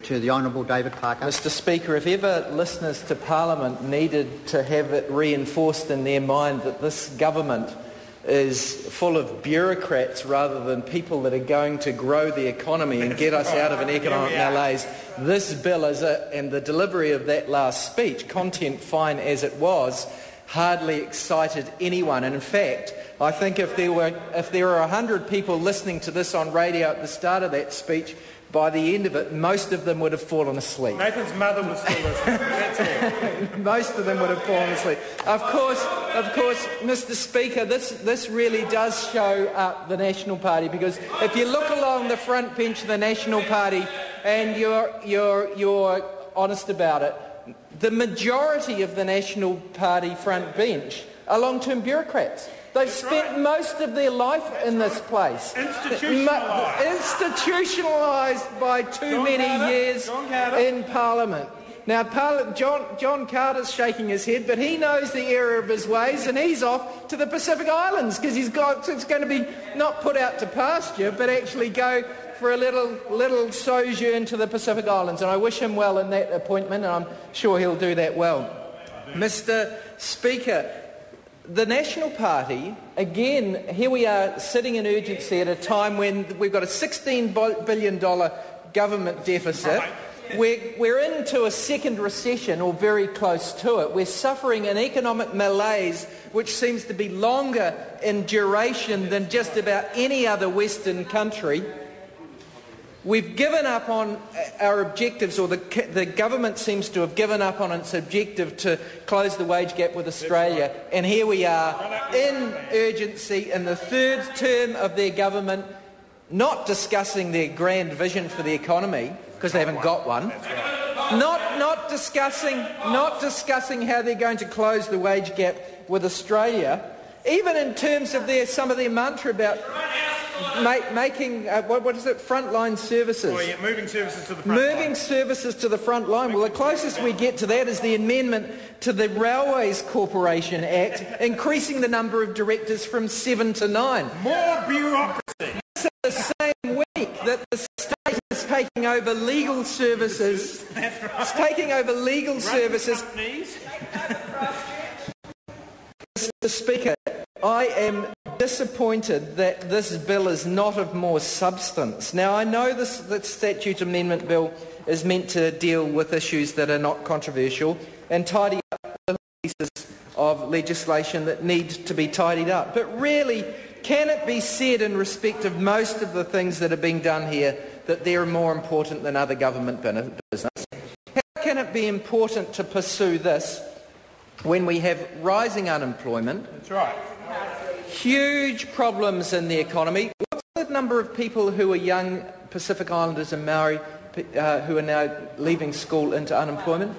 To the Honourable David Parker. Mr Speaker, if ever listeners to Parliament needed to have it reinforced in their mind that this government is full of bureaucrats rather than people that are going to grow the economy and get us out of an economic malaise, this bill is it, and the delivery of that last speech, content fine as it was, hardly excited anyone. And in fact, I think if there were 100 people listening to this on radio at the start of that speech, by the end of it, most of them would have fallen asleep. Nathan's mother was still listening. That's all. Most of them would have fallen asleep. Of course, Mr Speaker, this really does show up the National Party, because if you look along the front bench of the National Party and you're honest about it, the majority of the National Party front bench are long-term bureaucrats. They've spent most of their life in this place. Institutionalised by too many years in Parliament. Now, John Carter's shaking his head, but he knows the error of his ways, and he's off to the Pacific Islands because it's going to be not put out to pasture, but actually go for a little sojourn to the Pacific Islands. And I wish him well in that appointment, and I'm sure he'll do that well. Mr Speaker, the National Party, again, here we are sitting in urgency at a time when we've got a $16 billion government deficit. We're into a second recession, or very close to it. We're suffering an economic malaise which seems to be longer in duration than just about any other Western country. We've given up on our objectives, or the government seems to have given up on its objective to close the wage gap with Australia. And here we are in urgency in the third term of their government, not discussing their grand vision for the economy, because they haven't got one. Not discussing how they're going to close the wage gap with Australia, even in terms of some of their mantra about making what is it? Frontline services. Oh, yeah, moving services to the front line. Moving services to the front line. Well, the closest we get to that is the amendment to the Railways Corporation Act, increasing the number of directors from 7 to 9. More bureaucracy. It's the same week that the state is taking over legal services. That's right. It's taking over legal services. Mr Speaker, I am disappointed that this bill is not of more substance. Now, I know that Statute Amendment Bill is meant to deal with issues that are not controversial and tidy up the pieces of legislation that need to be tidied up. But really, can it be said in respect of most of the things that are being done here that they're more important than other government business? How can it be important to pursue this when we have rising unemployment? That's right. Huge problems in the economy. What's the number of people who are young Pacific Islanders and Maori who are now leaving school into unemployment?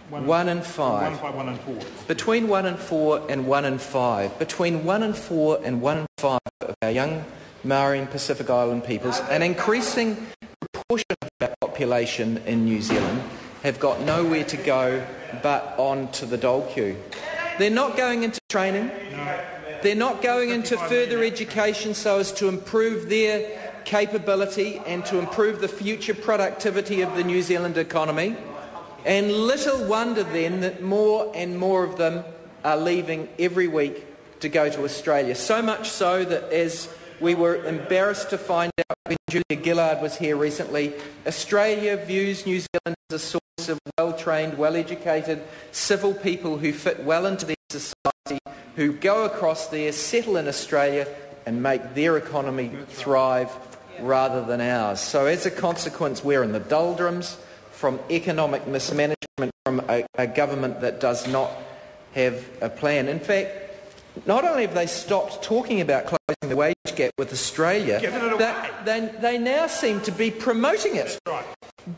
1 in 5. 1 in 4. Between 1 in 4 and 1 in 5. Between 1 in 4 and 1 in 5 of our young Maori and Pacific Island peoples, an increasing proportion of our population in New Zealand, have got nowhere to go but on to the dole queue. They're not going into training. They're not going into further education so as to improve their capability and to improve the future productivity of the New Zealand economy. And little wonder then that more and more of them are leaving every week to go to Australia. So much so that, as we were embarrassed to find out when Julia Gillard was here recently, Australia views New Zealand as a source of well-trained, well-educated civil people who fit well into their society, who go across there, settle in Australia and make their economy thrive rather than ours. So as a consequence, we're in the doldrums from economic mismanagement from a government that does not have a plan. In fact, not only have they stopped talking about closing the wage gap with Australia, they now seem to be promoting it. Right.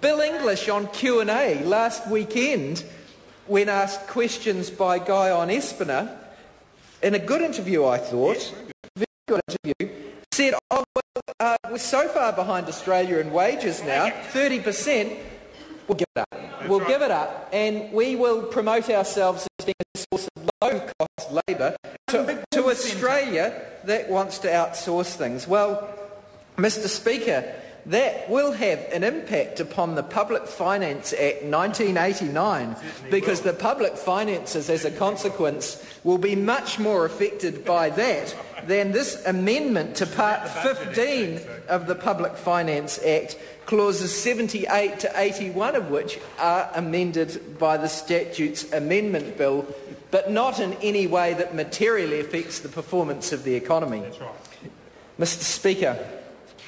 Bill English on Q&A last weekend, when asked questions by Guy on Espiner, in a good interview, I thought, very good interview, said, we're so far behind Australia in wages now, 30%, we'll give it up. We'll give it up, and we will promote ourselves as being a source of low-cost labour to Australia that wants to outsource things. Well, Mr Speaker, that will have an impact upon the Public Finance Act 1989, because the public finances, as a consequence, will be much more affected by that than this amendment to Part 15 of the Public Finance Act, clauses 78 to 81 of which are amended by the Statutes Amendment Bill, but not in any way that materially affects the performance of the economy. That's right. Mr. Speaker,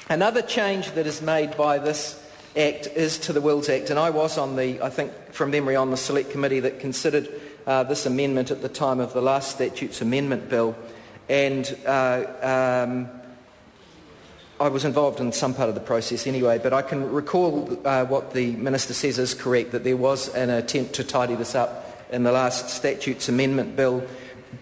another change that is made by this Act is to the Wills Act, and I was on I think from memory, on the Select Committee that considered this amendment at the time of the last Statutes Amendment Bill, and I was involved in some part of the process anyway, but I can recall what the Minister says is correct, that there was an attempt to tidy this up in the last Statutes Amendment Bill,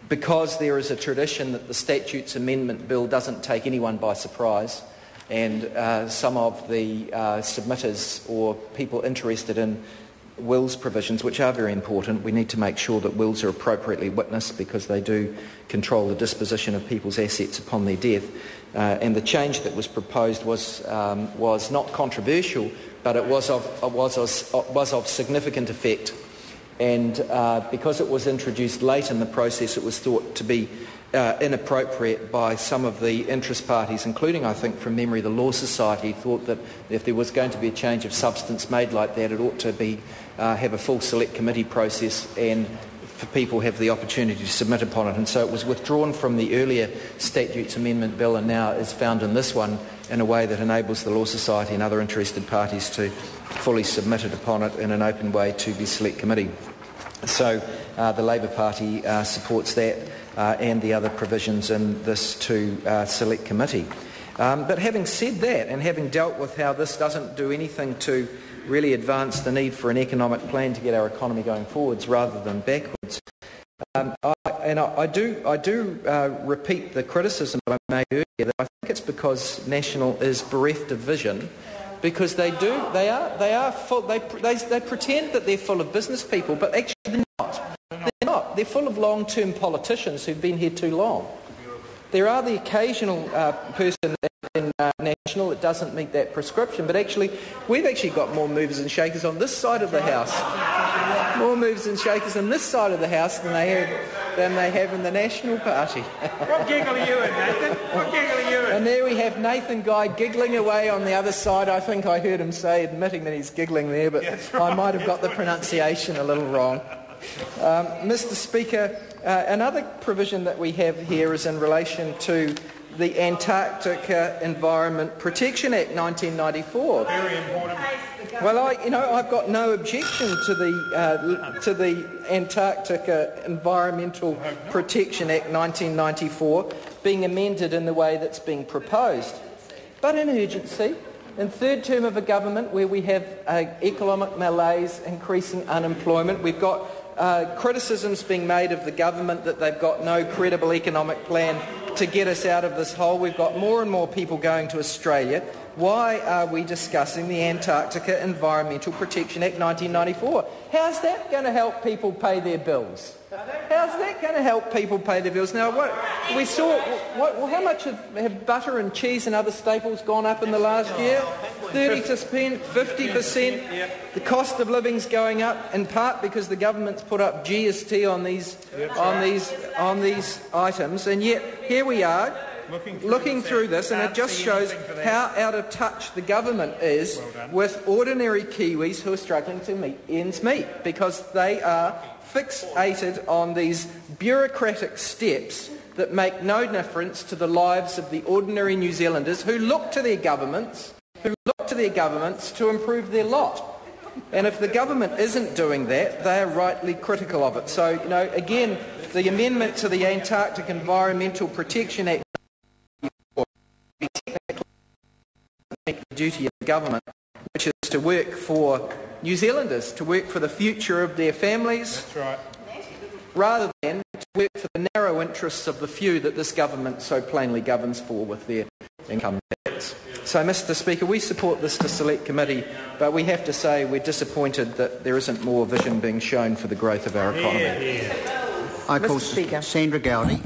because there is a tradition that the Statutes Amendment Bill doesn't take anyone by surprise, and some of the submitters or people interested in wills provisions, which are very important, we need to make sure that wills are appropriately witnessed, because they do control the disposition of people's assets upon their death. And the change that was proposed was not controversial, but it was of significant effect. And because it was introduced late in the process, it was thought to be inappropriate by some of the interest parties, including, I think, from memory, the Law Society, thought that if there was going to be a change of substance made like that, it ought to be have a full select committee process and for people have the opportunity to submit upon it. And so it was withdrawn from the earlier Statutes Amendment Bill and now is found in this one in a way that enables the Law Society and other interested parties to fully submit it upon it in an open way to the select committee. So the Labour Party supports that and the other provisions in this to select committee. But having said that, and having dealt with how this doesn't do anything to really advance the need for an economic plan to get our economy going forwards rather than backwards, I do repeat the criticism that I made earlier, that I think it's because National is bereft of vision, because they pretend that they're full of business people, but actually they're not. They're not. They're full of long-term politicians who've been here too long. There are the occasional person in National that doesn't meet that prescription, but actually we've actually got more movers and shakers on this side of the House. More movers and shakers on this side of the House than they have in the National Party. What giggle are you in, Nathan? What giggle are you in? And there we have Nathan Guy giggling away on the other side. I think I heard him say, admitting that he's giggling there, but right. I might have got the pronunciation a little wrong. Mr. Speaker, another provision that we have here is in relation to the Antarctica Environment Protection Act 1994. Very important. Well, I've got no objection to the Antarctica Environmental Protection Act 1994 being amended in the way that's being proposed. But in urgency, in third term of a government where we have economic malaise, increasing unemployment, we've got criticisms being made of the government that they've got no credible economic plan to get us out of this hole. We've got more and more people going to Australia. Why are we discussing the Antarctica Environmental Protection Act 1994? How's that going to help people pay their bills? How's that going to help people pay their bills? Now, how much have butter and cheese and other staples gone up in the last year? 30%, 50%. The cost of living's going up, in part because the government's put up GST on these items, and yet here we are looking through this, and it just shows how out of touch the government is with ordinary Kiwis who are struggling to meet ends meet, because they are fixated on these bureaucratic steps that make no difference to the lives of the ordinary New Zealanders who look to their governments to improve their lot. And if the government isn't doing that, they are rightly critical of it. So, again, the amendment to the Antarctic Environmental Protection Act the duty of the government, which is to work for New Zealanders, to work for the future of their families. That's right. Rather than to work for the narrow interests of the few that this government so plainly governs for with their income tax. So, Mr. Speaker, we support this to select committee, but we have to say we're disappointed that there isn't more vision being shown for the growth of our economy. I call Sandra Gowdy.